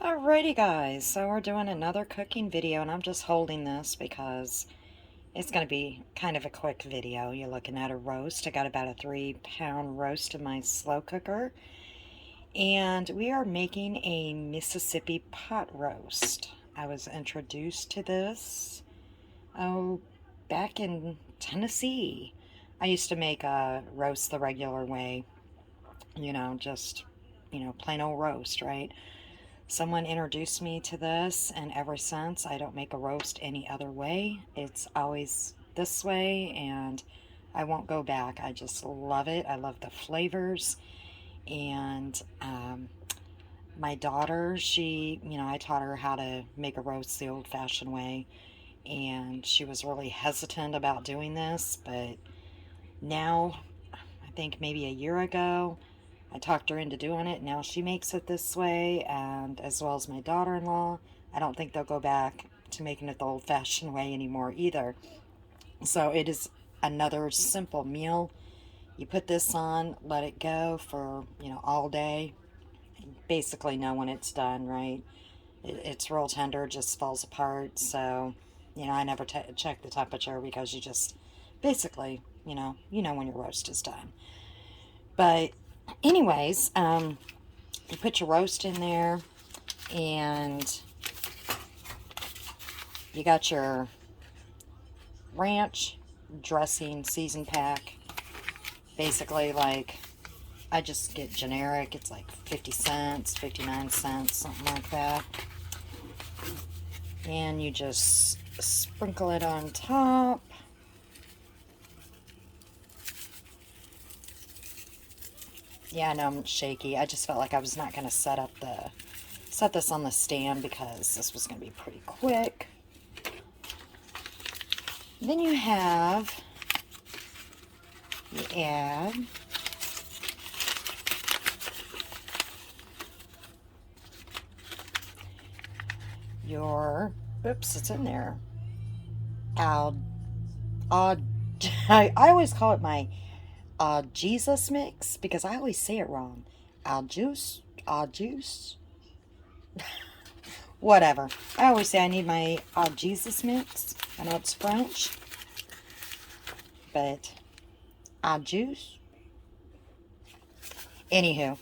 Alrighty guys, so we're doing another cooking video and I'm just holding this because it's going to be kind of a quick video. You're looking at a roast. I got about a 3-pound roast in my slow cooker and we are making a Mississippi pot roast. I was introduced to this, back in Tennessee. I used to make a roast the regular way, just, plain old roast, right? Someone introduced me to this, and ever since, I don't make a roast any other way. It's always this way, and I won't go back. I just love it. I love the flavors. And my daughter, I taught her how to make a roast the old fashioned way, and she was really hesitant about doing this, but now, I think maybe a year ago, I talked her into doing it. Now she makes it this way, and as well as my daughter-in-law. I don't think they'll go back to making it the old-fashioned way anymore either. So it is another simple meal. You put this on, let it go for, all day. Basically know when it's done, right? It's real tender, just falls apart. So, I never check the temperature because you just basically, you know when your roast is done. But anyways, you put your roast in there, and you got your ranch dressing season pack. Basically, like, I just get generic. It's like 50 cents, 59 cents, something like that. And you just sprinkle it on top. Yeah, I know I'm shaky. I just felt like I was not going to set this on the stand because this was going to be pretty quick. Then you add your, oops, it's in there. Al, uh, I always call it my Jesus mix because I always say it wrong. Juice, whatever. I always say I need my Jesus mix. I know it's French, but juice. Anywho,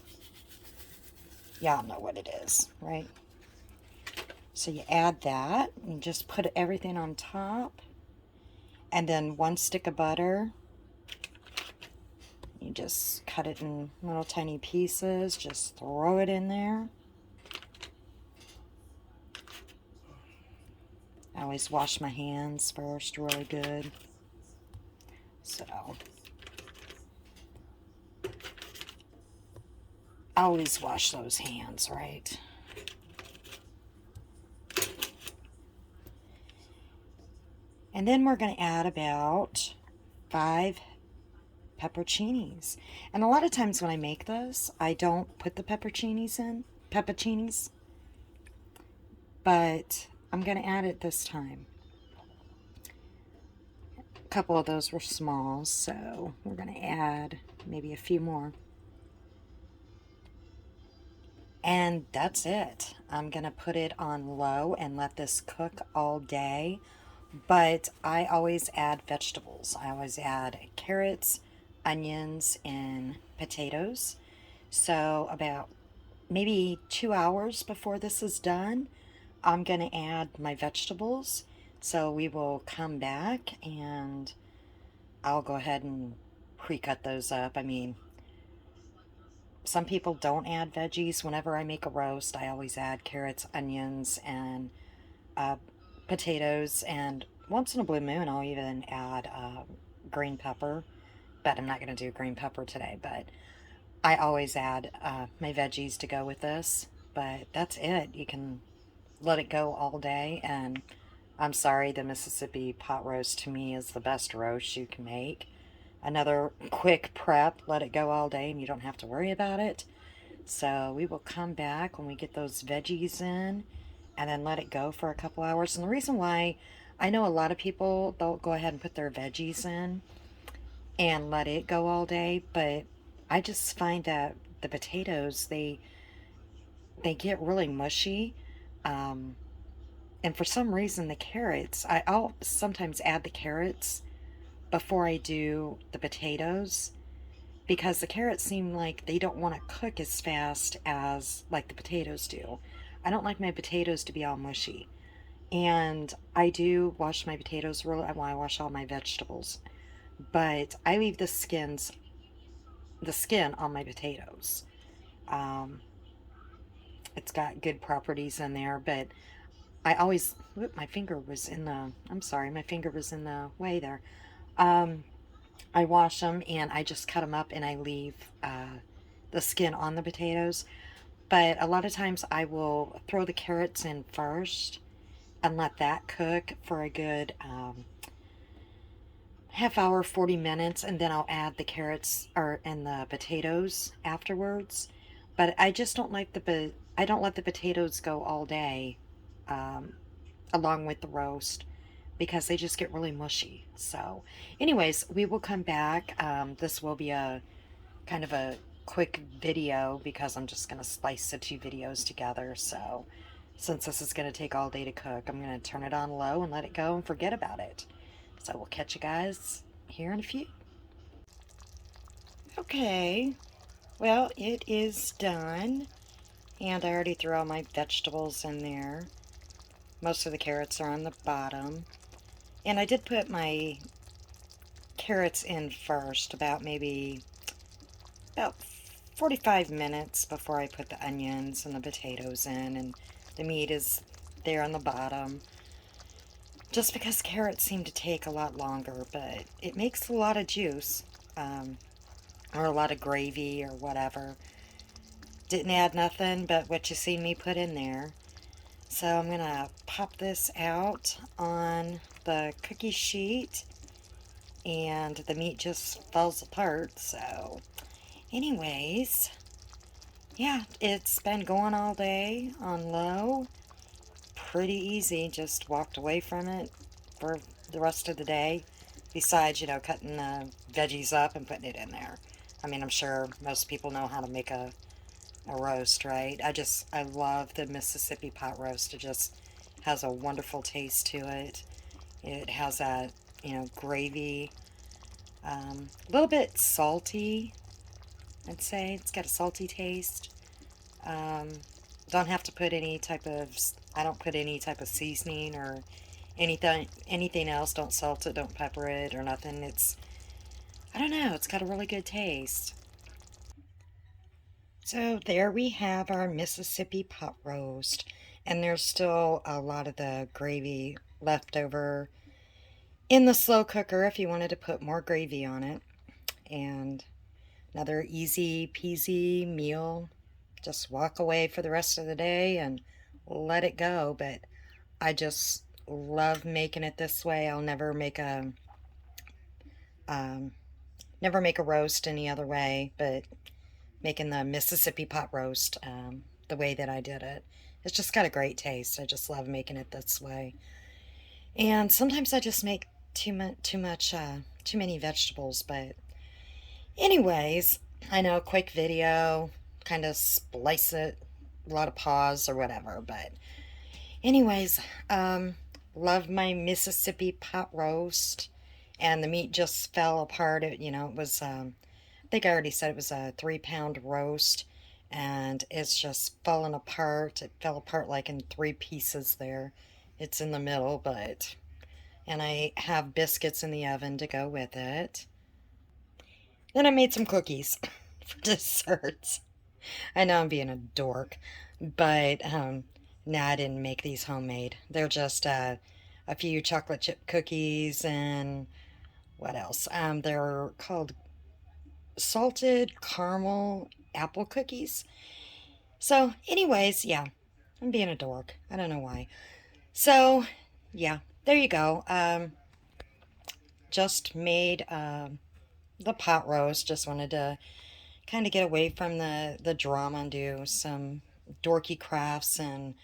y'all know what it is, right? So you add that and just put everything on top. And then 1 stick of butter. You just cut it in little tiny pieces. Just throw it in there. I always wash my hands first really good. So, I always wash those hands, right? And then we're going to add about 5 pepperoncinis. And a lot of times when I make this, I don't put the pepperoncinis, but I'm going to add it this time. A couple of those were small, so we're going to add maybe a few more. And that's it. I'm going to put it on low and let this cook all day. But I always add vegetables. I always add carrots, onions, and potatoes. So about maybe 2 hours before this is done, I'm going to add my vegetables. So we will come back and I'll go ahead and pre-cut those up. I mean, some people don't add veggies. Whenever I make a roast, I always add carrots, onions, and potatoes, and once in a blue moon I'll even add green pepper, but I'm not going to do green pepper today. But I always add my veggies to go with this. But that's it. You can let it go all day, and I'm sorry, the Mississippi pot roast to me is the best roast you can make. Another quick prep, let it go all day and you don't have to worry about it. So we will come back when we get those veggies in and then let it go for a couple hours. And the reason why, I know a lot of people, they'll go ahead and put their veggies in and let it go all day, but I just find that the potatoes, they get really mushy. Um, and for some reason, the carrots, I'll sometimes add the carrots before I do the potatoes because the carrots seem like they don't want to cook as fast as like the potatoes do. I don't like my potatoes to be all mushy. And I do wash my potatoes really well, I wash all my vegetables. But I leave the skin on my potatoes. Um, it's got good properties in there, but I always, whoop, my finger was in the, I'm sorry, my finger was in the way there. Um, I wash them and I just cut them up and I leave the skin on the potatoes. But a lot of times I will throw the carrots in first and let that cook for a good half hour, 40 minutes, and then I'll add the carrots or and the potatoes afterwards. But I just don't like I don't let the potatoes go all day um, along with the roast because they just get really mushy. So, anyways, we will come back. This will be a kind of a quick video because I'm just going to splice the two videos together. So, since this is going to take all day to cook, I'm going to turn it on low and let it go and forget about it. So, we'll catch you guys here in a few. Okay, well, it is done. And I already threw all my vegetables in there. Most of the carrots are on the bottom. And I did put my carrots in first, about 45 minutes before I put the onions and the potatoes in, and the meat is there on the bottom. Just because carrots seem to take a lot longer, but it makes a lot of juice, or a lot of gravy or whatever. Didn't add nothing but what you seen me put in there. So I'm gonna pop this out on the cookie sheet and the meat just falls apart. So anyways, yeah, it's been going all day on low. Pretty easy, just walked away from it for the rest of the day. Besides, cutting the veggies up and putting it in there. I mean, I'm sure most people know how to make a roast, right? I love the Mississippi pot roast. It just has a wonderful taste to it. It has that, gravy, a little bit salty, I'd say. It's got a salty taste. Um, don't have to put I don't put any type of seasoning or anything else. Don't salt it, don't pepper it or nothing. I don't know, it's got a really good taste. So there we have our Mississippi pot roast. And there's still a lot of the gravy left over in the slow cooker if you wanted to put more gravy on it. And another easy peasy meal. Just walk away for the rest of the day and let it go. But I just love making it this way. I'll um, never make a roast any other way, but making the Mississippi pot roast the way that I did it. It's just got a great taste. I just love making it this way. And sometimes I just make too many vegetables. But anyways, I know, quick video, kind of splice it, a lot of pause or whatever. But anyways, love my Mississippi pot roast. And the meat just fell apart. It was, I think I already said it was a 3-pound roast. And it's just falling apart. It fell apart like in 3 pieces there. It's in the middle, but... And I have biscuits in the oven to go with it. Then I made some cookies for dessert. I know I'm being a dork, but no, I didn't make these homemade. They're just a few chocolate chip cookies and what else? They're called salted caramel apple cookies. So, anyways, yeah, I'm being a dork. I don't know why. So, yeah, there you go. Just made the pot roast. Just wanted to kind of get away from the drama and do some dorky crafts and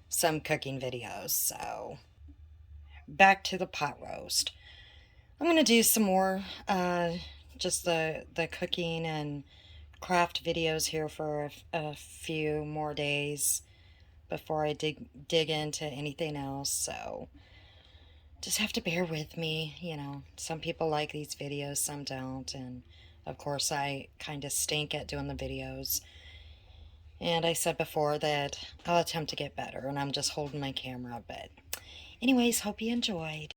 some cooking videos. So back to the pot roast. I'm gonna do some more just the cooking and craft videos here for a few more days before I dig into anything else, so just have to bear with me. You know, some people like these videos, some don't, and of course I kind of stink at doing the videos. And I said before that I'll attempt to get better, and I'm just holding my camera, but anyways, hope you enjoyed.